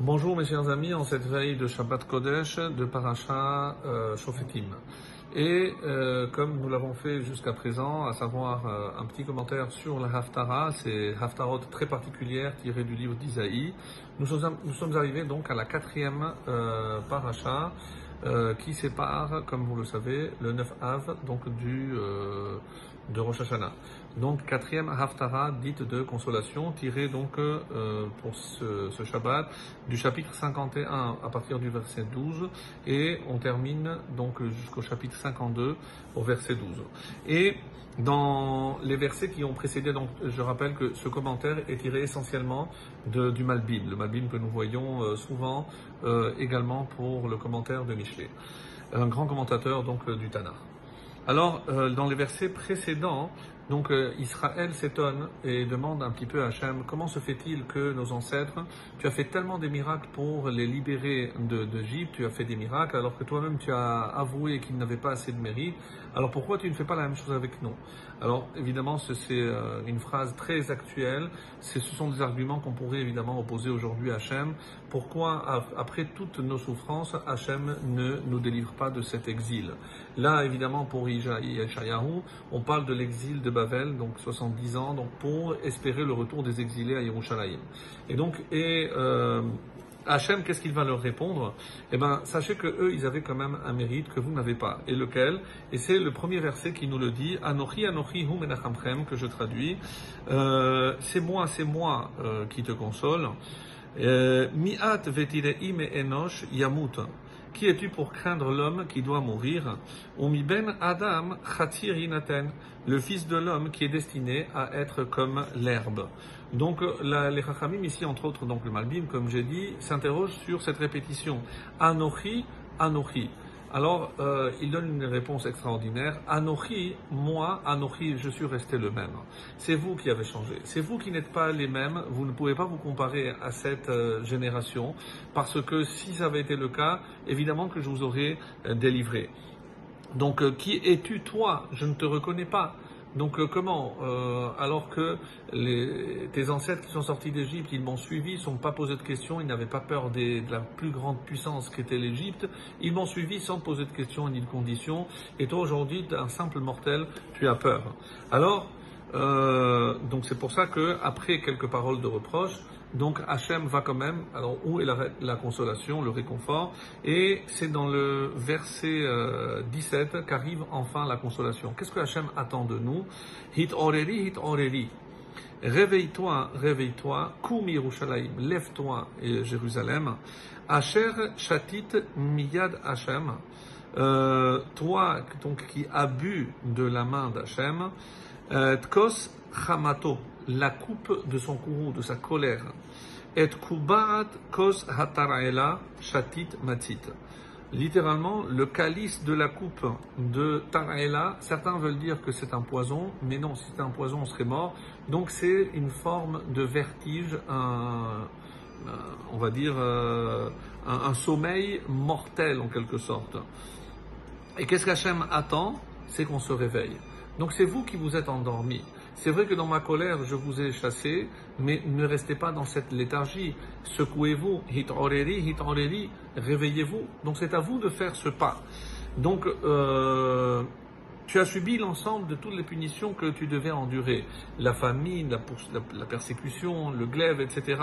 Bonjour mes chers amis, en cette veille de Shabbat Kodesh de Parasha Shofetim. Et comme nous l'avons fait jusqu'à présent, à savoir un petit commentaire sur la Haftara, c'est Haftarot très particulière tirée du livre d'Isaïe, nous sommes arrivés donc à la quatrième Parasha qui sépare, comme vous le savez, le 9 Av donc de Rosh Hashanah. Donc quatrième Haftara dite de consolation tirée donc pour ce Shabbat du chapitre 51 à partir du verset 12 et on termine donc jusqu'au chapitre 52 au verset 12. Et dans les versets qui ont précédé, donc je rappelle que ce commentaire est tiré essentiellement du Malbim, le Malbim que nous voyons souvent également pour le commentaire de Michelet, un grand commentateur donc du Tanakh. Alors, dans les versets précédents, donc Israël s'étonne et demande un petit peu à Hachem, comment se fait-il que nos ancêtres, tu as fait tellement des miracles pour les libérer d'Égypte, tu as fait des miracles alors que toi-même tu as avoué qu'ils n'avaient pas assez de mérite, alors pourquoi tu ne fais pas la même chose avec nous? Alors évidemment c'est une phrase très actuelle, ce sont des arguments qu'on pourrait évidemment opposer aujourd'hui à Hachem. Pourquoi après toutes nos souffrances, Hachem ne nous délivre pas de cet exil? Là évidemment pour Yeshayahu, on parle de l'exil de Bavel, donc 70 ans, donc pour espérer le retour des exilés à Yerushalayim. Et donc, Hachem, qu'est-ce qu'il va leur répondre? Eh bien, sachez que eux, ils avaient quand même un mérite que vous n'avez pas. Et lequel? Et c'est le premier verset qui nous le dit. Anochi, Anochi, hu menachamchem, que je traduis. C'est moi qui te console. Mi'at vetirei me enosh yamut. Qui es-tu pour craindre l'homme qui doit mourir? Umi ben Adam chatir yinaten, le fils de l'homme qui est destiné à être comme l'herbe. Donc les Chachamim ici, entre autres, donc le Malbim, comme j'ai dit, s'interroge sur cette répétition. Anochi, Anochi. Alors, il donne une réponse extraordinaire. Anochi, moi, Anochi, je suis resté le même. C'est vous qui avez changé. C'est vous qui n'êtes pas les mêmes. Vous ne pouvez pas vous comparer à cette génération. Parce que si ça avait été le cas, évidemment que je vous aurais délivré. Donc, qui es-tu toi? Je ne te reconnais pas. Donc comment alors que tes ancêtres qui sont sortis d'Égypte, ils m'ont suivi, ils ne sont pas posé de questions, ils n'avaient pas peur de la plus grande puissance qu'était l'Égypte, ils m'ont suivi sans poser de questions ni de conditions, et toi aujourd'hui, un simple mortel, tu as peur. Alors, donc c'est pour ça que après quelques paroles de reproche, donc Hachem va quand même, alors où est la consolation, le réconfort? Et c'est dans le verset 17 qu'arrive enfin la consolation. Qu'est-ce que Hachem attend de nous? Hit oreri. Réveille-toi, réveille-toi, Koum Yerushalayim, lève-toi Jérusalem. Asher shatit miyad Hachem. Toi donc qui as bu de la main d'Hachem, Tkos Chamato, la coupe de son courroux, de sa colère. Et Kubarat Kos Hataraela Shatit Matit. Littéralement, le calice de la coupe de Taraela, certains veulent dire que c'est un poison, mais non, si c'était un poison, on serait mort. Donc c'est une forme de vertige, on va dire un sommeil mortel en quelque sorte. Et qu'est-ce qu'Hachem attend? C'est qu'on se réveille. Donc c'est vous qui vous êtes endormis. C'est vrai que dans ma colère, je vous ai chassé, mais ne restez pas dans cette léthargie. Secouez-vous, hit oreri, réveillez-vous. Donc c'est à vous de faire ce pas. Donc tu as subi l'ensemble de toutes les punitions que tu devais endurer. La famine, la persécution, le glaive, etc.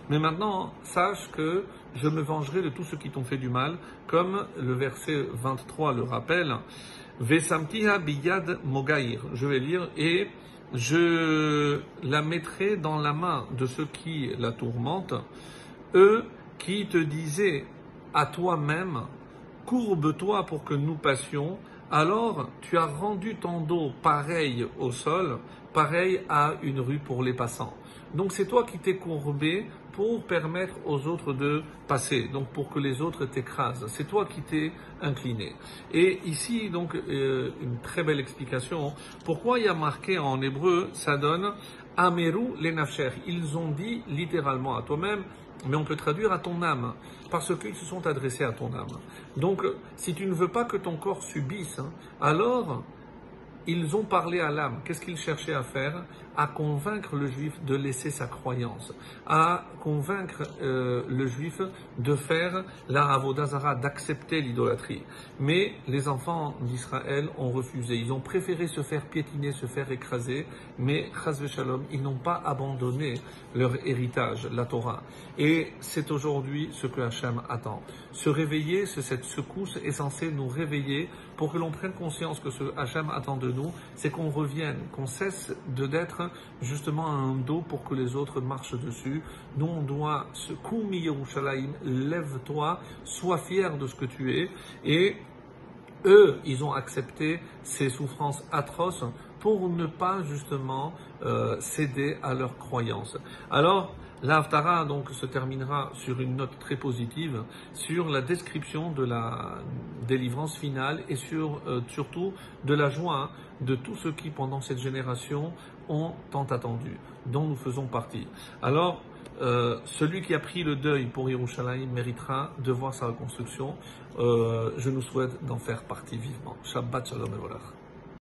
Mais maintenant, sache que je me vengerai de tous ceux qui t'ont fait du mal, comme le verset 23 le rappelle. Vesamtiha biyad mogaïr. Je vais lire et je la mettrai dans la main de ceux qui la tourmentent, eux qui te disaient à toi-même, courbe-toi pour que nous passions, alors tu as rendu ton dos pareil au sol, pareil à une rue pour les passants. Donc c'est toi qui t'es courbé pour permettre aux autres de passer, donc pour que les autres t'écrasent. C'est toi qui t'es incliné. Et ici, donc, une très belle explication. Pourquoi il y a marqué en hébreu, ça donne Ameru les nafsher. Ils ont dit littéralement à toi-même, mais on peut traduire à ton âme, parce qu'ils se sont adressés à ton âme. Donc, si tu ne veux pas que ton corps subisse, alors ils ont parlé à l'âme. Qu'est-ce qu'ils cherchaient à faire? À convaincre le juif de laisser sa croyance, à convaincre le juif de faire la avodah zara, d'accepter l'idolâtrie. Mais les enfants d'Israël ont refusé. Ils ont préféré se faire piétiner, se faire écraser, mais chas v'shalom, ils n'ont pas abandonné leur héritage, la Torah. Et c'est aujourd'hui ce que Hachem attend. Se réveiller, cette secousse est censée nous réveiller pour que l'on prenne conscience que ce Hachem attend de nous, c'est qu'on revienne, qu'on cesse d'être justement un dos pour que les autres marchent dessus. Nous, on doit se Koumi Yerushalayim, lève-toi, sois fier de ce que tu es. Et eux, ils ont accepté ces souffrances atroces pour ne pas justement céder à leurs croyances. Alors, la Haftara donc se terminera sur une note très positive sur la description de la délivrance finale et surtout de la joie de tous ceux qui pendant cette génération ont tant attendu, dont nous faisons partie. Alors, celui qui a pris le deuil pour Yerushalayim méritera de voir sa reconstruction. Je nous souhaite d'en faire partie vivement. Shabbat Shalom et Volach.